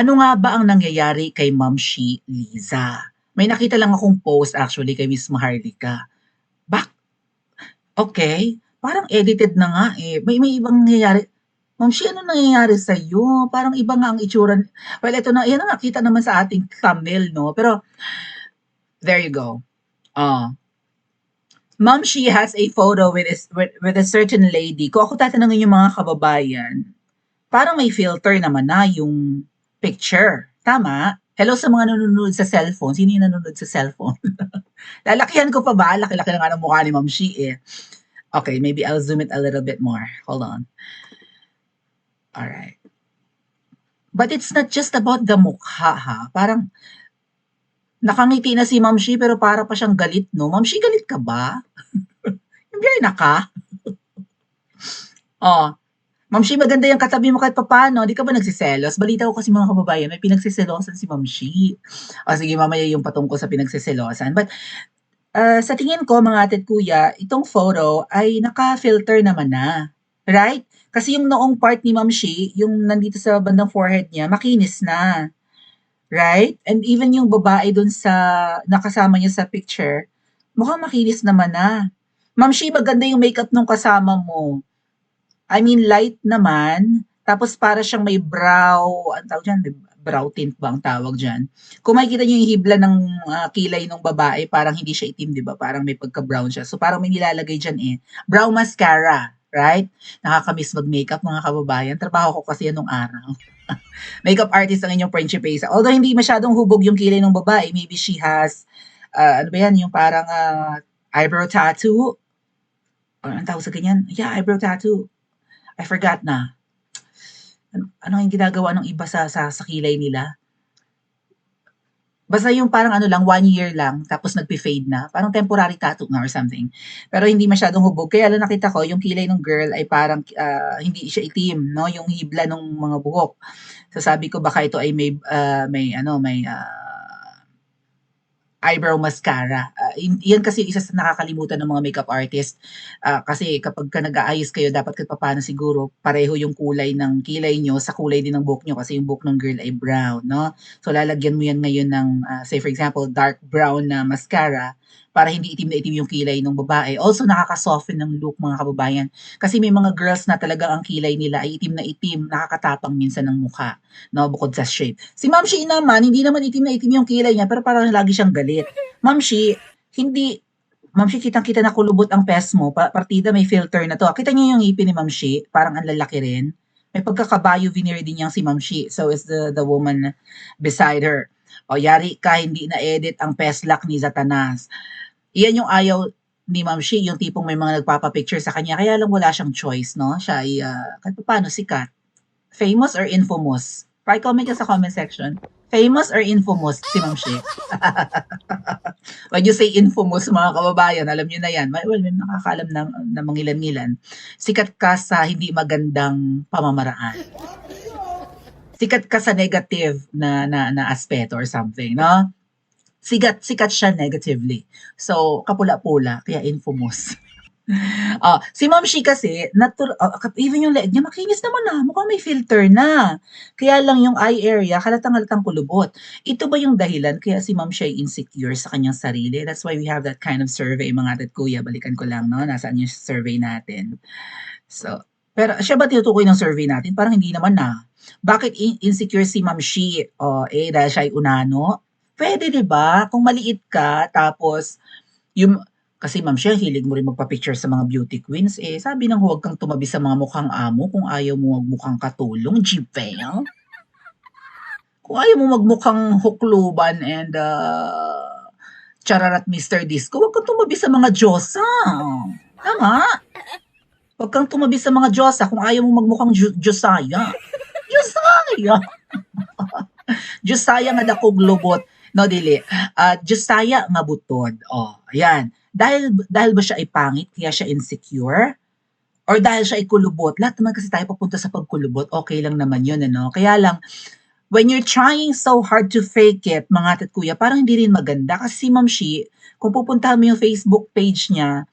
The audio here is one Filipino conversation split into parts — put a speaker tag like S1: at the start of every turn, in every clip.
S1: Ano nga ba ang nangyayari kay Ma'am She Liza? May nakita lang akong post actually kay Miss Maharlika. Bak okay, parang edited na nga, eh. May ibang nangyayari. Ma'am She, anong nangyayari sa'yo? Parang iba nga ang itsura well, eto na, yan na nga, kita naman sa ating thumbnail 'no, pero there you go. Oh, Ma'am She has a photo with a certain lady. Kung ako tatanungin yung mga kababayan, parang may filter naman na yung picture, tama? Hello sa mga nanonood sa cellphone. Sino yung nanonood sa cellphone? Lalakihan ko pa ba? Laki-laki na nga ng mukha ni Ma'am She eh. Okay, maybe I'll zoom it a little bit more. Hold on. Alright. But it's not just about the mukha ha. Parang nakangiti na si Ma'am She pero para pa siyang galit, no? Ma'am She, galit ka ba? Nandiyan na ka? Oh, Ma'am She, maganda yung katabi mo kahit papaano. Di ka ba nagsiselos? Balita ko kasi mga kababayan, may pinagsiselosan si Ma'am She. O sige, mamaya yung patungkol sa pinagsiselosan. But sa tingin ko, mga ate at kuya, itong photo ay naka-filter naman na. Right? Kasi yung noong part ni Ma'am She, yung nandito sa bandang forehead niya, makinis na. Right? And even yung babae dun sa nakasama niya sa picture, mukhang makinis naman na. Ma'am She, maganda yung makeup nung kasama mo. I mean, light naman, tapos para siyang may brow, ang tawag dyan, brow tint ba ang tawag dyan? Kung makikita niyo yung hibla ng kilay ng babae, parang hindi siya itim, di ba? Parang may pagka-brown siya. So parang may nilalagay dyan eh. Brow mascara, right? Nakakamiss mag-makeup mga kababayan. Trabaho ko kasi yan nung araw. Makeup artist ang inyong Frenchie Pesa. Although hindi masyadong hubog yung kilay ng babae, maybe she has, ano ba yan, yung parang eyebrow tattoo. Or ang tawag sa ganyan? Yeah, eyebrow tattoo. I forgot na. Ano yung ginagawa ng iba sa kilay nila? Basta yung parang ano lang, 1 year lang, tapos nagpe-fade na. Parang temporary tattoo nga or something. Pero hindi masyadong hubog. Kaya lang nakita ko, yung kilay ng girl ay parang hindi siya itim, no? Yung hibla ng mga buhok. So sabi ko baka ito ay may eyebrow mascara. Yan kasi isa sa nakakalimutan ng mga makeup artist. Kasi kapag ka nag-aayos kayo, dapat kahit papaano siguro pareho yung kulay ng kilay nyo sa kulay din ng buhok nyo kasi yung buhok ng girl ay brown, no? So lalagyan mo yan ngayon ng, say for example, dark brown na mascara para hindi itim na itim yung kilay ng babae. Also, nakaka-soften ng look mga kababayan. Kasi may mga girls na talaga ang kilay nila ay itim na itim, nakakatapang minsan ng mukha, no? Bukod sa shape. Si Ma'am She naman, hindi naman itim na itim yung kilay niya, pero parang lagi siyang galit. Ma'am She, hindi, Ma'am She, kitang-kita na kulubot ang pes mo. Partida may filter na to. Kita niyo yung ngipin ni Ma'am She, parang ang lalaki rin. May pagkakabayo veneer din yang si Ma'am She. So is the woman beside her. O yari ka, hindi na-edit ang peslak ni Satanas. Iyan yung ayaw ni Ma'am She, yung tipong may mga nagpapapicture sa kanya. Kaya lang wala siyang choice, no? Siya ay kahit paano sikat. Famous or infamous? Pa-comment ka sa comment section. Famous or infamous si Ma'am She? When you say infamous, mga kababayan, alam niyo na yan. Well, may nakakaalam na mangilan-ngilan. Sikat ka sa hindi magandang pamamaraan. Sikat ka sa negative na aspeto or something, no? Sikat siya negatively. So, kapula-pula, kaya infamous. Si Ma'am She kasi, even yung leeg niya, makinis naman na. Mukhang may filter na. Kaya lang yung eye area, halatang-halatang kulubot. Ito ba yung dahilan kaya si Ma'am She ay insecure sa kanyang sarili? That's why we have that kind of survey, mga ate at kuya. Balikan ko lang, no? Nasaan yung survey natin? So, pero siya ba tinutukoy ng survey natin? Parang hindi naman na. Bakit insecure si Ma'am She? Dahil siya ay unano? Pwede, di ba? Kung maliit ka, tapos, yung, kasi Ma'am She, hilig mo rin magpa-picture sa mga beauty queens, sabi nang huwag kang tumabi sa mga mukhang amo kung ayaw mo magmukhang katulong, Jibel. Kung ayaw mo magmukhang hukluban and chararat Mr. Disco, huwag kang tumabi sa mga Diyosa. Tama? Huwag kang tumabi sa mga Diyosa kung ayaw mo magmukhang Diyosaya. Diyosaya! Diyosaya nga dakog lubot. No, dili. Diyosaya nga butod. Ayan. Dahil ba siya ay pangit, kaya siya insecure? Or dahil siya ay kulubot? Lahat naman kasi tayo papunta sa pagkulubot, okay lang naman yun, ano? Kaya lang, when you're trying so hard to fake it, mga ate at kuya, parang hindi rin maganda. Kasi si Ma'am She, kung pupuntahan mo yung Facebook page niya,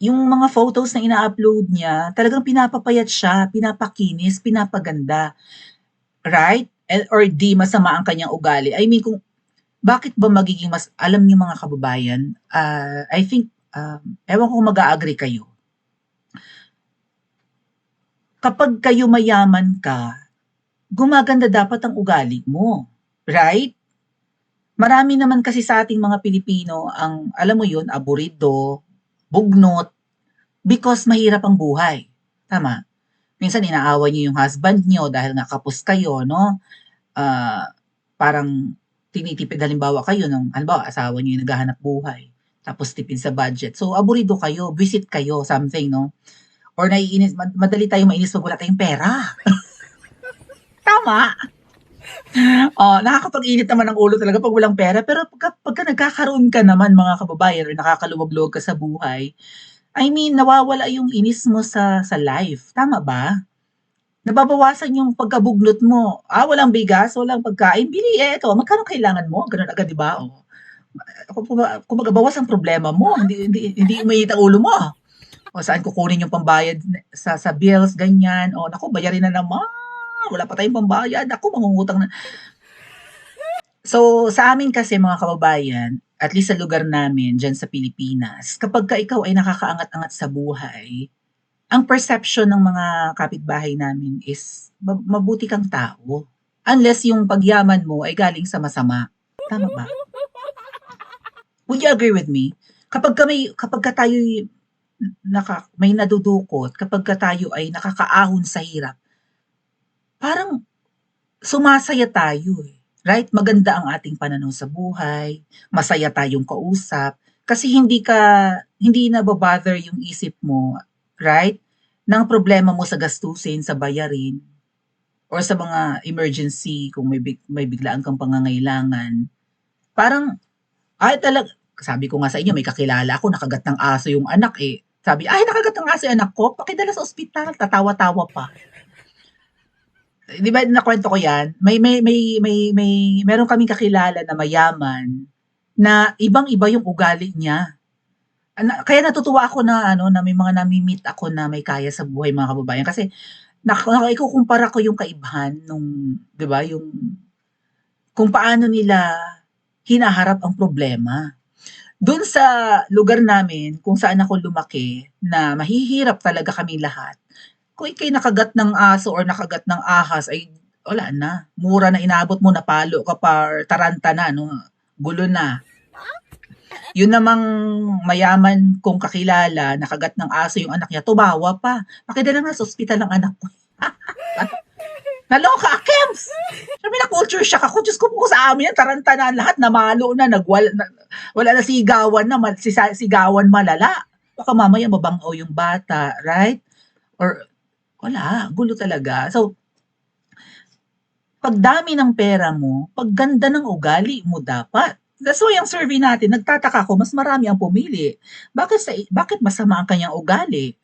S1: yung mga photos na ina-upload niya, talagang pinapapayat siya, pinapakinis, pinapaganda. Right? or D, masama ang kanyang ugali. I mean, kung bakit ba magiging mas, alam niyo mga kababayan, I think, ewan ko kung mag-a-agree kayo. Kapag kayo mayaman ka, gumaganda dapat ang ugali mo, right? Marami naman kasi sa ating mga Pilipino ang, alam mo yun, aburido, bugnot, because mahirap ang buhay. Tama? Minsan inaaway niyo yung husband niyo dahil nga kapos kayo, no? Parang tinitipid halimbawa kayo ng, halimbawa asawa niyo yung naghahanap buhay, tapos tipid sa budget. So, aburido kayo, visit kayo, something, no? Or naiinis, madali tayong mainis pag wala tayong pera. Tama. Nakakapag-init naman ang ulo talaga pag walang pera, pero pagka nagkakaroon ka naman mga kababayan or nakakaluwag-luwag ka sa buhay, I mean, nawawala yung inis mo sa life, tama ba? Nababawasan yung pagkabugnot mo. Walang bigas, walang pagkain, bili eto, magkano kailangan mo? Gano'n agad, 'di ba? Kumbaga bawas ang problema mo, hindi uminit ang ulo mo. O saan kukunin yung pambayad sa bills, ganyan. O naku, bayarin na naman. Wala pa tayong pambayad. Naku, mangungutang na. So, sa amin kasi mga kababayan, at least sa lugar namin, dyan sa Pilipinas, kapag ka ikaw ay nakakaangat-angat sa buhay, ang perception ng mga kapitbahay namin is mabuti kang tao. Unless yung pagyaman mo ay galing sa masama. Tama ba? Would you agree with me? Kapag ka tayo may nadudukot, kapag ka tayo ay nakakaahon sa hirap, parang sumasaya tayo eh. Right? Maganda ang ating pananaw sa buhay, masaya tayong kausap, kasi hindi na bother yung isip mo, right? Ng problema mo sa gastusin, sa bayarin, or sa mga emergency kung may biglaan kang pangangailangan. Parang, sabi ko nga sa inyo, may kakilala ako, nakagat ng aso yung anak eh. Sabi, nakagat ng aso yung anak ko, pakidala sa ospital, tatawa-tawa pa. Di ba nakwento ko yan? Meron kaming kakilala na mayaman na ibang-iba yung ugali niya. Kaya natutuwa ako na may mga nami-meet ako na may kaya sa buhay mga kababayan kasi ikukumpara ko yung kaibahan nung, 'di ba, yung kung paano nila hinaharap ang problema. Doon sa lugar namin kung saan ako lumaki na mahihirap talaga kami lahat, kung ika'y nakagat ng aso or nakagat ng ahas ay wala na, mura na inabot mo, napalo ka pa or taranta na, no? Gulo na. Yun namang mayaman kong kakilala, nakagat ng aso yung anak niya, tumawa pa. Pakidala nga sa ospital ng anak ko. Naloka, Kems! Sabi na culture shock ako. Diyos ko po sa amin yan, taranta na lahat, namalo na, wala na sigawan na, sigawan malala. Baka mamaya mabangaw yung bata, right? Or wala, gulo talaga. So, pagdami ng pera mo, pagganda ng ugali mo dapat. That's why ang survey natin, nagtataka ko, mas marami ang pumili. Bakit masama ang kanyang ugali?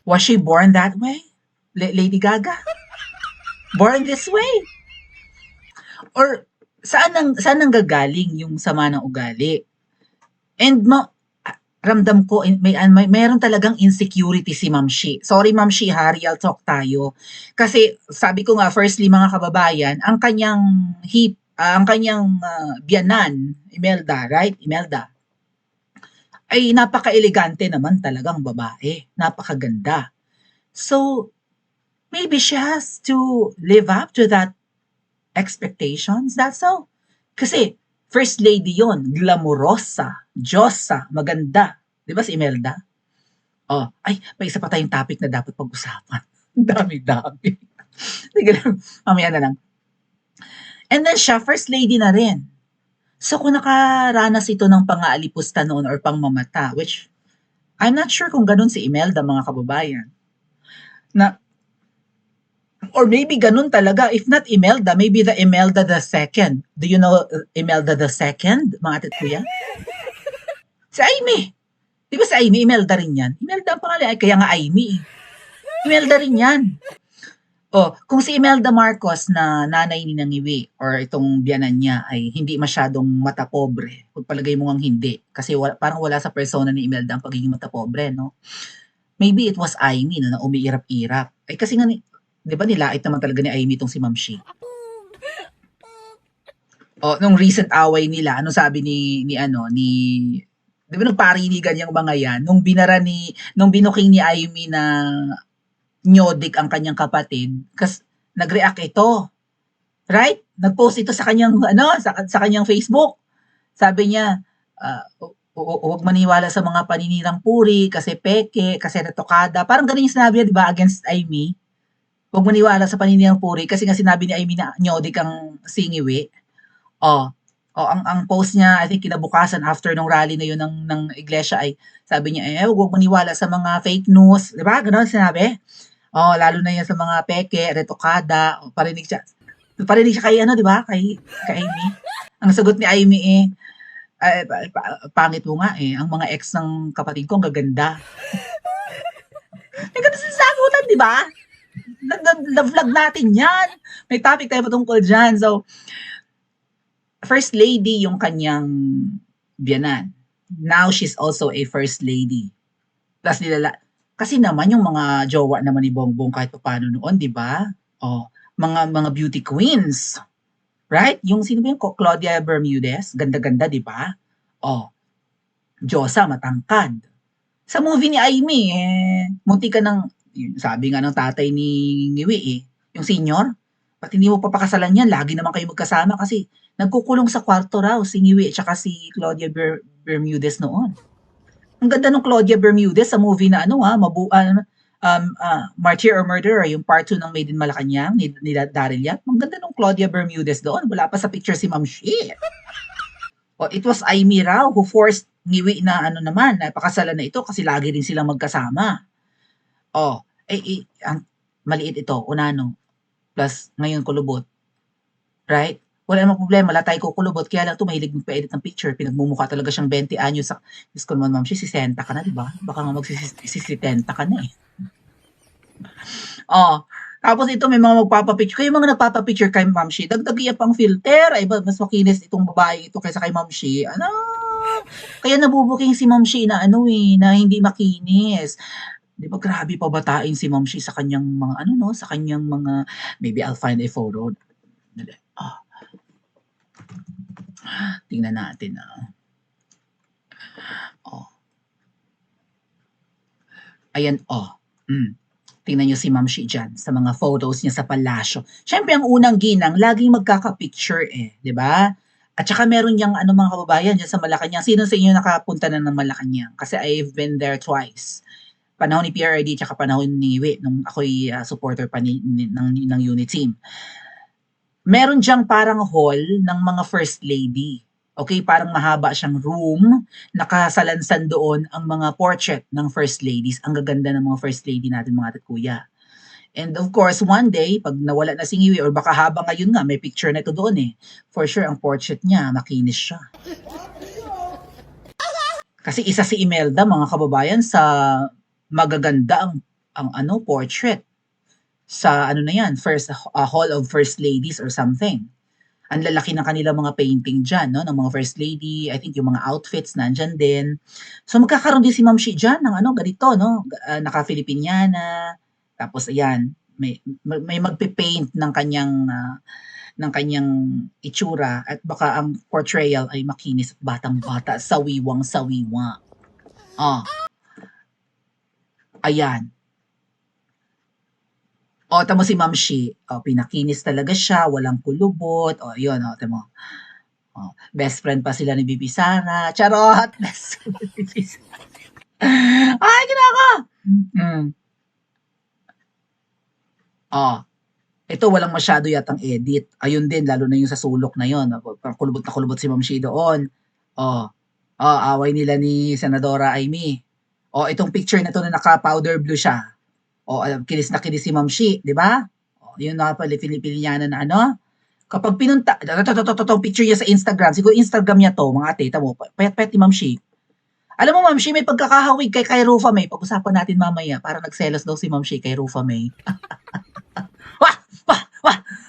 S1: Was she born that way? Lady Gaga? Born this way? Or saan nang gagaling yung sama ng ugali? And ramdam ko mayroon talagang insecurity si Ma'am Shi. Sorry Ma'am Shi, real talk tayo. Kasi sabi ko nga firstly mga kababayan, ang kanyang biyanan, Imelda, right? Imelda. Ay napaka-elegante naman talagang babae, napakaganda. So maybe she has to live up to that expectations. That's all. Kasi first lady yon, glamorosa, diyosa, maganda. 'Di ba si Imelda? May isa pa tayong topic na dapat pag-usapan. Dami-dami. Sige lang, mamaya na lang. And then siya, first lady na rin. So kung nakaranas ito ng pang-aalipusta noon or pangmamata, which I'm not sure kung ganun si Imelda mga kababayan. Or maybe ganun talaga. If not Imelda, maybe the Imelda the second. Do you know Imelda the second, mga atit kuya? Si Amy. Di ba si Amy, Imelda rin yan? Imelda ang pangalan. Kaya nga Amy. Imelda rin yan. Kung si Imelda Marcos na nanay ni Nangiwi or itong biyanan niya ay hindi masyadong matapobre, pagpalagay mo ngang hindi. Kasi parang wala sa persona ni Imelda ang pagiging matapobre, no? Maybe it was Amy na umiirap-irap. Kasi nga 'Di ba nilait naman talaga ni Amy 'tong si Ma'am Shi? O nung recent away nila, ano sabi ni ano, ni 'di ba nagparinigan yang mga 'yan, nung binuking ni Amy na Nyodik ang kanyang kapatid, nag-react ito, right? Nag-post ito sa kanyang ano, sa kanyang Facebook. Sabi niya, "Huwag maniwala sa mga paninirang puri kasi peke, kasi retokada." Parang gano'n yung sinabi niya 'di ba against Amy? Huwag maniwala sa paninirang puri kasi nga sinabi ni Amy na Nyodik ang singiwi. Oh, ang post niya, I think kinabukasan after nung rally na yun ng iglesia ay sabi niya, "Huwag maniwala sa mga fake news." 'Di ba gano'n sinabi? Oh, lalo na 'yan sa mga peke, retokada, parinig siya kay ano 'di ba, kay Amy. Ang sagot ni Amy, "Pangit mo nga, ang mga ex ng kapatid ko ang gaganda." May gano'n silang sagutan 'di ba? Na-vlog natin 'yan. May topic tayo patungkol diyan. So, first lady yung kanyang biyenan. Now she's also a first lady. Plus kasi naman yung mga jowa naman ni Bongbong kahit papaano noon, 'di ba? Oh, mga beauty queens, right? Yung sino ba yung Claudia Bermudez, ganda-ganda, 'di ba? Oh, Diyosa matangkad. Sa movie ni Amy, muntikan ng sabi nga ng tatay ni Ngiwi, yung senior, "Ba't hindi mo papakasalan yan, lagi naman kayo magkasama." Kasi nagkukulong sa kwarto raw si Ngiwi at saka si Claudia Bermudez noon. Ang ganda nung Claudia Bermudez sa movie na ano Martyr or Murderer, yung part 2 ng Made in Malacanang nila Daryl Yap. Ang ganda nung Claudia Bermudez doon. Wala pa sa picture si Ma'am Shi. Oh, it was Amy raw who forced Ngiwi na ano naman, na pakasalan na ito kasi lagi rin silang magkasama. Oh, ang maliit ito, Unano. Plus, ngayon kulubot. Right? Wala namang problema, wala tayong kukulubot. Kaya lang ito, mahilig magpa-edit ng picture. Pinagmumukha talaga siyang 20 anyos. Diyos ko naman, Ma'am Shi, 60 ka na, di ba? Baka nga magsisi-70 ka na eh. Oh, tapos ito may mga magpapapicture. Kayo mga nagpapapicture kay Ma'am Shi, dagdagian pang filter. Ay, mas makinis itong babae ito kaysa kay Ma'am Shi. Ano? Kaya nabubuking si Ma'am Shi na ano na hindi makinis. Di ba grabe pabatain si Ma'am Shi sa kanyang mga sa kanyang mga, maybe I'll find a photo. Tingnan natin Oh. Ayan, tingnan niyo si Ma'am Shi dyan sa mga photos niya sa palasyo. Siyempre, ang unang ginang, laging magkaka-picture 'di ba? At saka meron niyang mga kababayan dyan sa Malacanang. Sino sa inyo nakapunta na ng Malacanang? Kasi I've been there twice. Panahon ni PRRD tsaka panahon ni Wi, nung ako'y supporter pa ng unit team. Meron diyang parang hall ng mga first lady. Okay, parang mahaba siyang room, nakasalansan doon ang mga portrait ng first ladies. Ang gaganda ng mga first lady natin mga kuya. And of course, one day, pag nawala na si Ngiwi, or baka habang ngayon nga, may picture na ito doon for sure, ang portrait niya, makinis siya. Kasi isa si Imelda, mga kababayan, sa magaganda ang portrait. Sa na yan, first Hall of First Ladies or something. Ang lalaki ng kanilang mga painting dyan, no? Ng mga first lady, I think yung mga outfits nandyan din. So magkakaroon din si Ma'am Shi dyan ng ganito, no? Naka-Filipiniana, tapos ayan, may magpe-paint ng kanyang itsura at baka ang portrayal ay makinis at batang-bata, sawiwang-sawiwa. Ayan. Tamo si Ma'am Shi, pinakinis talaga siya, walang kulubot, yun, tamo. Best friend pa sila ni Bibi Sara. Charot! Best friend ni Bibi Sara. Ay, ginaka! Ito walang masyado yatang edit. Ayun din, lalo na yung sa sulok na yun. Kulubot na kulubot si Ma'am Shi doon. Away nila ni Senadora Amy. Itong picture na to na naka-powder blue siya. Kinis na kinis si Ma'am Shi, di ba? Yun na pala, Filipiniana na kapag pinunta, itong picture niya sa Instagram, siguro Instagram niya to, mga ate, tamo, payat-payat ni Ma'am Shi. Alam mo, Ma'am Shi, may pagkakahawig kay Rufa May. Pag-usapan natin mamaya, para nagselos daw si Ma'am Shi kay Rufa May. Wah!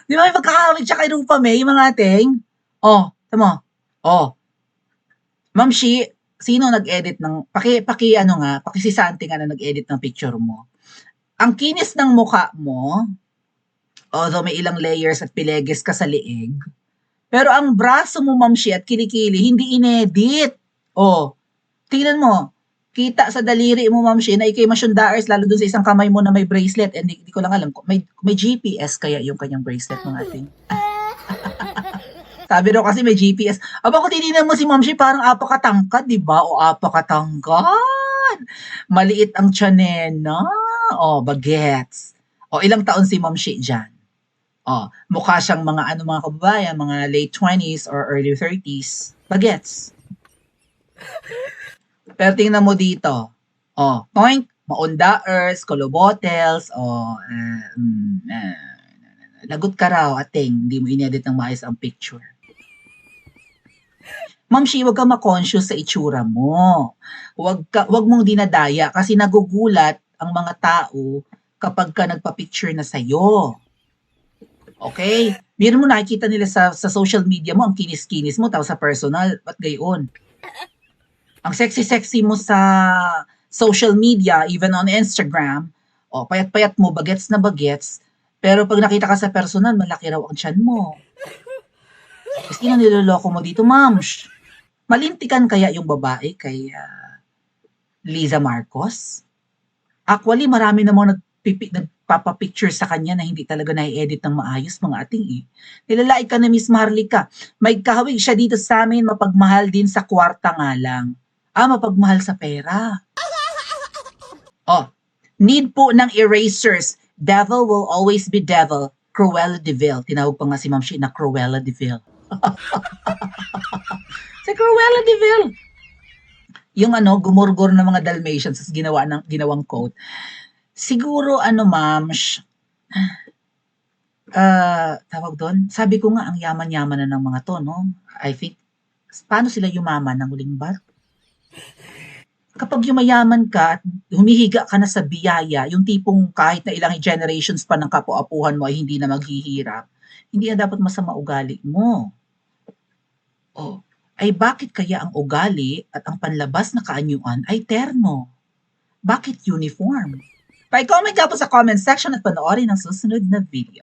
S1: Di ba may pagkakahawig siya kay Rufa May, mga ating? Tamo. Ma'am Shi, sino nag-edit ng, pakisisante nga na nag-edit ng picture mo. Ang kinis ng mukha mo, Although may ilang layers at pileges ka sa leeg. Pero ang braso mo, Mamshi, at kilikili, hindi inedit. Oh, tingnan mo. Kita sa daliri mo, Mamshi, na ikay masyundaers, lalo dun sa isang kamay mo na may bracelet. And di ko lang alam, may GPS kaya yung kanyang bracelet, mga ating. Sabi daw kasi may GPS. Aba, kung titignan mo si Mamshi, parang apakatangkad, di ba? O apakatangkad. Maliit ang tiyanena. O, bagets. O, ilang taon si Mamshi dyan? O, mukha siyang mga kababayan, mga late 20s or early 30s. Bagets. Pero tingnan mo dito. O, toink, maundaers, kolobotels, lagot ka raw, ating, hindi mo inedit ng maayos ang picture. Ma'am Shi, wag kang ma-conscious sa itsura mo. Wag mong dinadaya kasi nagugulat ang mga tao kapag ka nagpa-picture na sa'yo. Okay? Meron mo nakikita nila sa social media mo, ang kinis-kinis mo, tapos sa personal, ba't gayon? Ang sexy-sexy mo sa social media, even on Instagram, payat-payat mo, bagets na bagets, pero pag nakita ka sa personal, malaki raw ang tiyan mo. Sino niloloko mo dito, ma'am? Malintikan kaya yung babae kay Liza Marcos? Actually, marami namang nagpapapicture sa kanya na hindi talaga na-edit ng maayos, mga ating eh. Nilalait ka na Miss Maharlika. May kahawig siya dito sa amin, mapagmahal din sa kwarta nga lang. Mapagmahal sa pera. Need po ng erasers. Devil will always be devil. Cruella de Vil. Tinawag pa nga si Ma'am Shi na Cruella de Vil. Si Cruella de Vil. Yung gumurgor ng mga Dalmatians sa ginawang quote. Siguro ma'am, tawag doon, sabi ko nga ang yaman-yaman na ng mga to, no? I think, paano sila yumaman ng huling bar? Kapag yumayaman ka at humihiga ka na sa biyaya, yung tipong kahit na ilang generations pa ng kapu-apuhan mo ay hindi na maghihirap, hindi na dapat masama ugali mo. Ay bakit kaya ang ugali at ang panlabas na kaanyuan ay terno? Bakit uniform? Pa-comment ka po sa comment section at panoorin ang susunod na video.